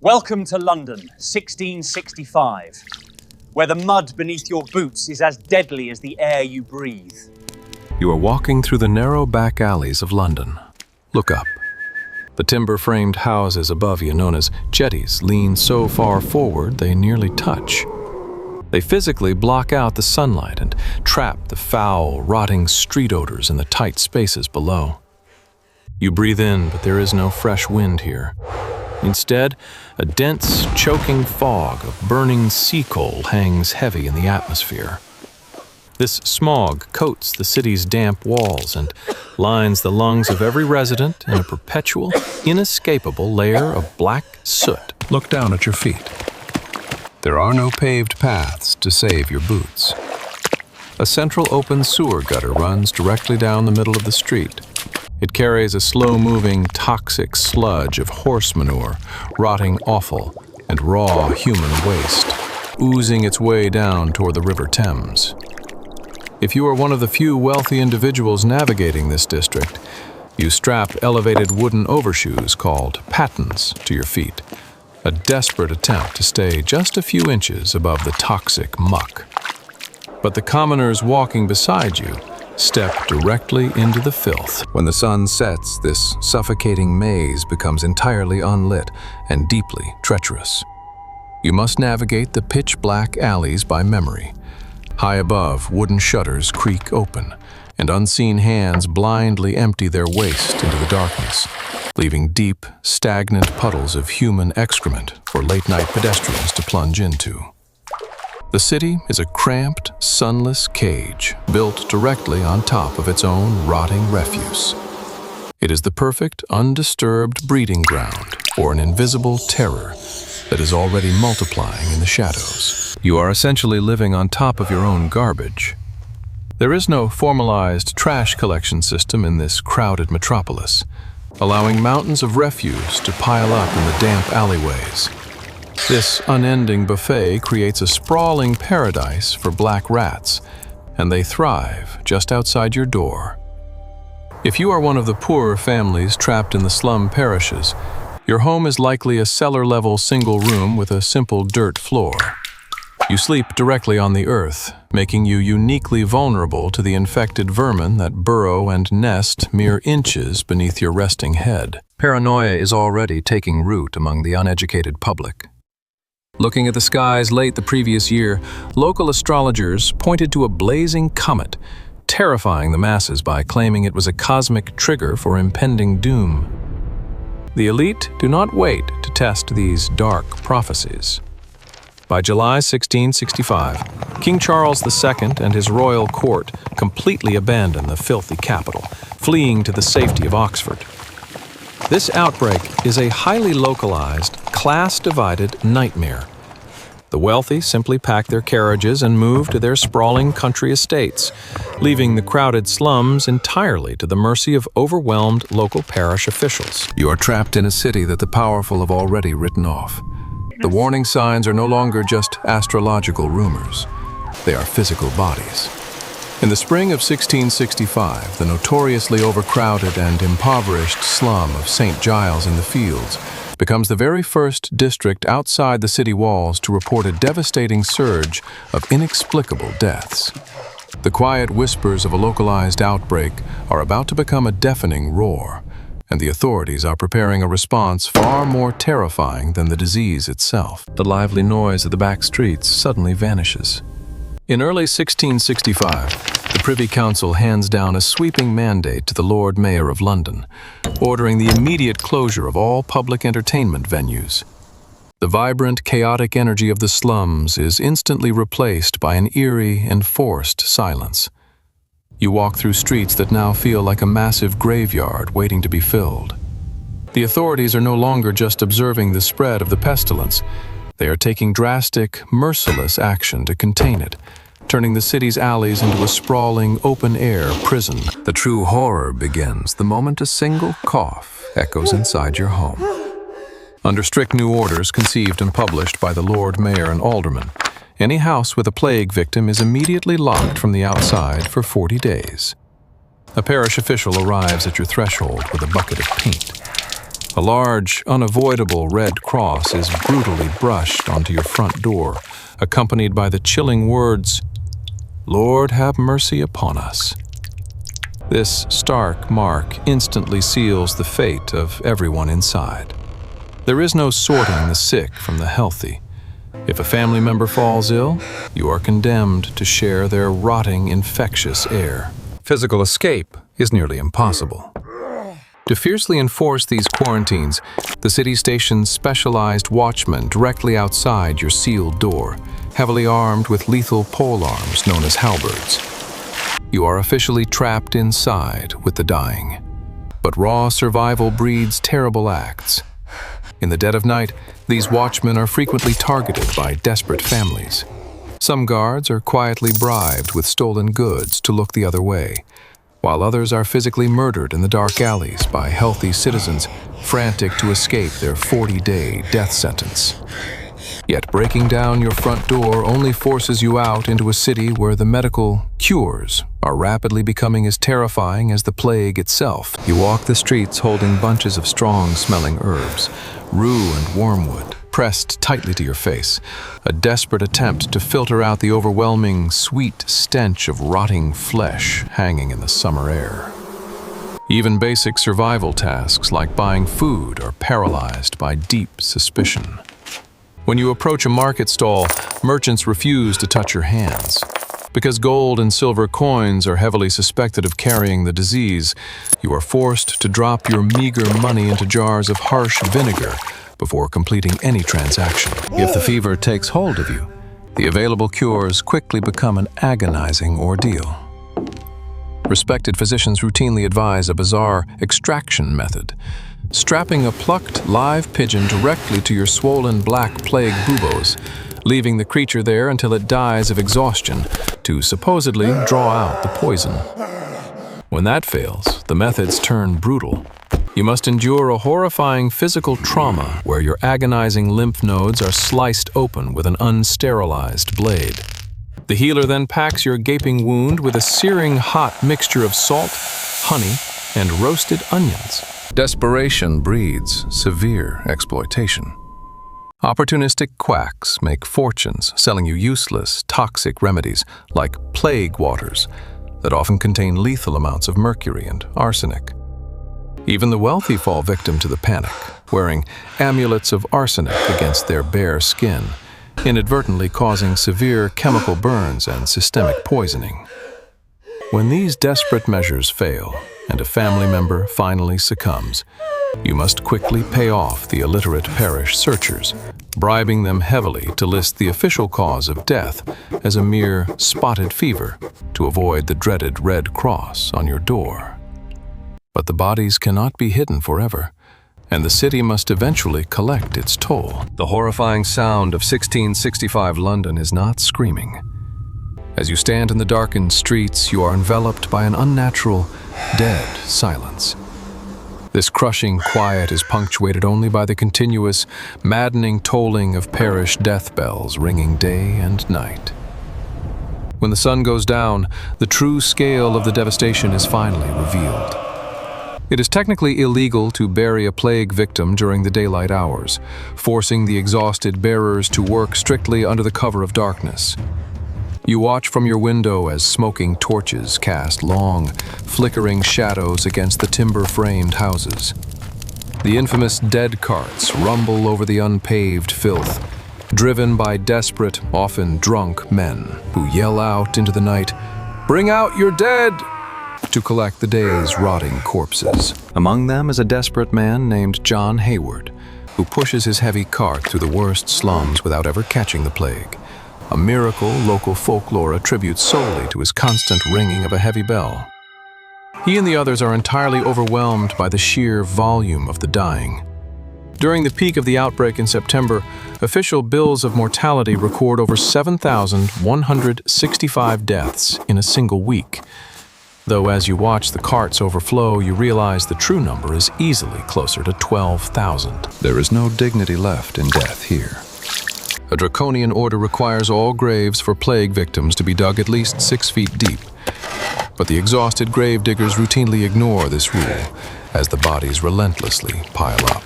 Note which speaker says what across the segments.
Speaker 1: Welcome to London, 1665, where the mud beneath your boots is as deadly as the air you breathe.
Speaker 2: You are walking through the narrow back alleys of London. Look up. The timber-framed houses above you, known as jetties, lean so far forward they nearly touch. They physically block out the sunlight and trap the foul, rotting street odors in the tight spaces below. You breathe in, but there is no fresh wind here. Instead, a dense, choking fog of burning sea coal hangs heavy in the atmosphere. This smog coats the city's damp walls and lines the lungs of every resident in a perpetual, inescapable layer of black soot. Look down at your feet. There are no paved paths to save your boots. A central open sewer gutter runs directly down the middle of the street. It carries a slow-moving, toxic sludge of horse manure, rotting offal, and raw human waste, oozing its way down toward the River Thames. If you are one of the few wealthy individuals navigating this district, you strap elevated wooden overshoes called pattens to your feet, a desperate attempt to stay just a few inches above the toxic muck. But the commoners walking beside you step directly into the filth. When the sun sets, this suffocating maze becomes entirely unlit and deeply treacherous. You must navigate the pitch-black alleys by memory. High above, wooden shutters creak open, and unseen hands blindly empty their waste into the darkness, leaving deep, stagnant puddles of human excrement for late-night pedestrians to plunge into. The city is a cramped, sunless cage built directly on top of its own rotting refuse. It is the perfect, undisturbed breeding ground for an invisible terror that is already multiplying in the shadows. You are essentially living on top of your own garbage. There is no formalized trash collection system in this crowded metropolis, allowing mountains of refuse to pile up in the damp alleyways. This unending buffet creates a sprawling paradise for black rats, and they thrive just outside your door. If you are one of the poorer families trapped in the slum parishes, your home is likely a cellar-level single room with a simple dirt floor. You sleep directly on the earth, making you uniquely vulnerable to the infected vermin that burrow and nest mere inches beneath your resting head. Paranoia is already taking root among the uneducated public. Looking at the skies late the previous year, local astrologers pointed to a blazing comet, terrifying the masses by claiming it was a cosmic trigger for impending doom. The elite do not wait to test these dark prophecies. By July 1665, King Charles II and his royal court completely abandoned the filthy capital, fleeing to the safety of Oxford. This outbreak is a highly localized, class-divided nightmare. The wealthy simply pack their carriages and move to their sprawling country estates, leaving the crowded slums entirely to the mercy of overwhelmed local parish officials. You are trapped in a city that the powerful have already written off. The warning signs are no longer just astrological rumors. They are physical bodies. In the spring of 1665, the notoriously overcrowded and impoverished slum of St. Giles in the Fields becomes the very first district outside the city walls to report a devastating surge of inexplicable deaths. The quiet whispers of a localized outbreak are about to become a deafening roar, and the authorities are preparing a response far more terrifying than the disease itself. The lively noise of the back streets suddenly vanishes. In early 1665, the Privy Council hands down a sweeping mandate to the Lord Mayor of London, ordering the immediate closure of all public entertainment venues. The vibrant, chaotic energy of the slums is instantly replaced by an eerie, enforced silence. You walk through streets that now feel like a massive graveyard waiting to be filled. The authorities are no longer just observing the spread of the pestilence. They are taking drastic, merciless action to contain it, turning the city's alleys into a sprawling, open-air prison. The true horror begins the moment a single cough echoes inside your home. Under strict new orders conceived and published by the Lord Mayor and Aldermen, any house with a plague victim is immediately locked from the outside for 40 days. A parish official arrives at your threshold with a bucket of paint. A large, unavoidable red cross is brutally brushed onto your front door, accompanied by the chilling words, "Lord, have mercy upon us." This stark mark instantly seals the fate of everyone inside. There is no sorting the sick from the healthy. If a family member falls ill, you are condemned to share their rotting, infectious air. Physical escape is nearly impossible. To fiercely enforce these quarantines, the city stations specialized watchmen directly outside your sealed door, heavily armed with lethal polearms known as halberds. You are officially trapped inside with the dying. But raw survival breeds terrible acts. In the dead of night, these watchmen are frequently targeted by desperate families. Some guards are quietly bribed with stolen goods to look the other way, while others are physically murdered in the dark alleys by healthy citizens frantic to escape their 40-day death sentence. Yet breaking down your front door only forces you out into a city where the medical cures are rapidly becoming as terrifying as the plague itself. You walk the streets holding bunches of strong-smelling herbs, rue and wormwood, pressed tightly to your face, a desperate attempt to filter out the overwhelming, sweet stench of rotting flesh hanging in the summer air. Even basic survival tasks like buying food are paralyzed by deep suspicion. When you approach a market stall, merchants refuse to touch your hands. Because gold and silver coins are heavily suspected of carrying the disease, you are forced to drop your meager money into jars of harsh vinegar before completing any transaction. If the fever takes hold of you, the available cures quickly become an agonizing ordeal. Respected physicians routinely advise a bizarre extraction method, strapping a plucked live pigeon directly to your swollen black plague buboes, leaving the creature there until it dies of exhaustion to supposedly draw out the poison. When that fails, the methods turn brutal. You must endure a horrifying physical trauma where your agonizing lymph nodes are sliced open with an unsterilized blade. The healer then packs your gaping wound with a searing hot mixture of salt, honey, and roasted onions. Desperation breeds severe exploitation. Opportunistic quacks make fortunes selling you useless, toxic remedies like plague waters that often contain lethal amounts of mercury and arsenic. Even the wealthy fall victim to the panic, wearing amulets of arsenic against their bare skin, inadvertently causing severe chemical burns and systemic poisoning. When these desperate measures fail and a family member finally succumbs, you must quickly pay off the illiterate parish searchers, bribing them heavily to list the official cause of death as a mere spotted fever to avoid the dreaded Red Cross on your door. But the bodies cannot be hidden forever, and the city must eventually collect its toll. The horrifying sound of 1665 London is not screaming. As you stand in the darkened streets, you are enveloped by an unnatural, dead silence. This crushing quiet is punctuated only by the continuous, maddening tolling of parish death bells ringing day and night. When the sun goes down, the true scale of the devastation is finally revealed. It is technically illegal to bury a plague victim during the daylight hours, forcing the exhausted bearers to work strictly under the cover of darkness. You watch from your window as smoking torches cast long, flickering shadows against the timber-framed houses. The infamous dead carts rumble over the unpaved filth, driven by desperate, often drunk men who yell out into the night, "Bring out your dead!" to collect the day's rotting corpses. Among them is a desperate man named John Hayward, who pushes his heavy cart through the worst slums without ever catching the plague. A miracle local folklore attributes solely to his constant ringing of a heavy bell. He and the others are entirely overwhelmed by the sheer volume of the dying. During the peak of the outbreak in September, official bills of mortality record over 7,165 deaths in a single week. Though as you watch the carts overflow, you realize the true number is easily closer to 12,000. There is no dignity left in death here. A draconian order requires all graves for plague victims to be dug at least 6 feet deep. But the exhausted grave diggers routinely ignore this rule, as the bodies relentlessly pile up.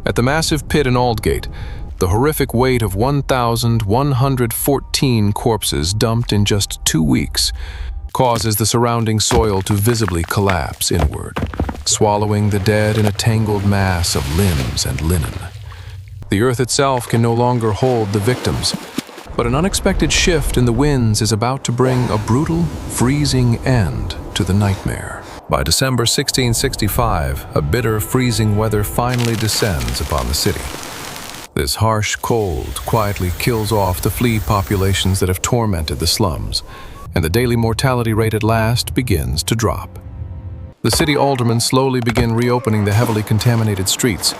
Speaker 2: At the massive pit in Aldgate, the horrific weight of 1,114 corpses dumped in just 2 weeks causes the surrounding soil to visibly collapse inward, swallowing the dead in a tangled mass of limbs and linen. The earth itself can no longer hold the victims, but an unexpected shift in the winds is about to bring a brutal, freezing end to the nightmare. By December 1665, a bitter, freezing weather finally descends upon the city. This harsh cold quietly kills off the flea populations that have tormented the slums, and the daily mortality rate at last begins to drop. The city aldermen slowly begin reopening the heavily contaminated streets,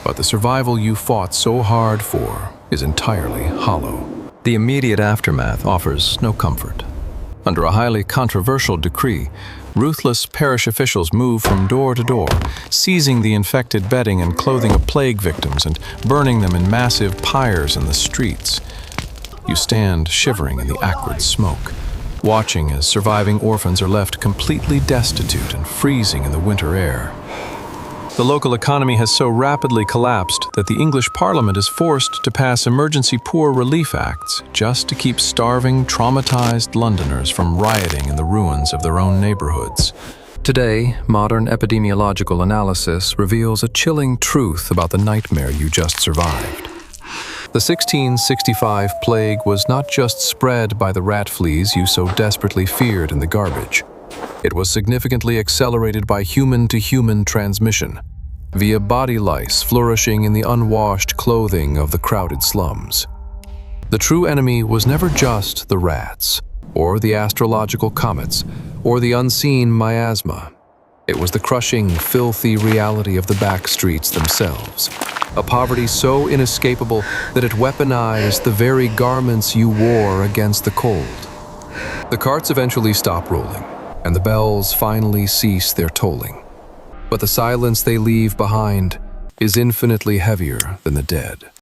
Speaker 2: but the survival you fought so hard for is entirely hollow. The immediate aftermath offers no comfort. Under a highly controversial decree, ruthless parish officials move from door to door, seizing the infected bedding and clothing of plague victims and burning them in massive pyres in the streets. You stand shivering in the acrid smoke, watching as surviving orphans are left completely destitute and freezing in the winter air. The local economy has so rapidly collapsed that the English Parliament is forced to pass emergency poor relief acts just to keep starving, traumatized Londoners from rioting in the ruins of their own neighborhoods. Today, modern epidemiological analysis reveals a chilling truth about the nightmare you just survived. The 1665 plague was not just spread by the rat fleas you so desperately feared in the garbage. It was significantly accelerated by human-to-human transmission, via body lice flourishing in the unwashed clothing of the crowded slums. The true enemy was never just the rats, or the astrological comets, or the unseen miasma. It was the crushing, filthy reality of the back streets themselves, a poverty so inescapable that it weaponized the very garments you wore against the cold. The carts eventually stop rolling, and the bells finally cease their tolling. But the silence they leave behind is infinitely heavier than the dead.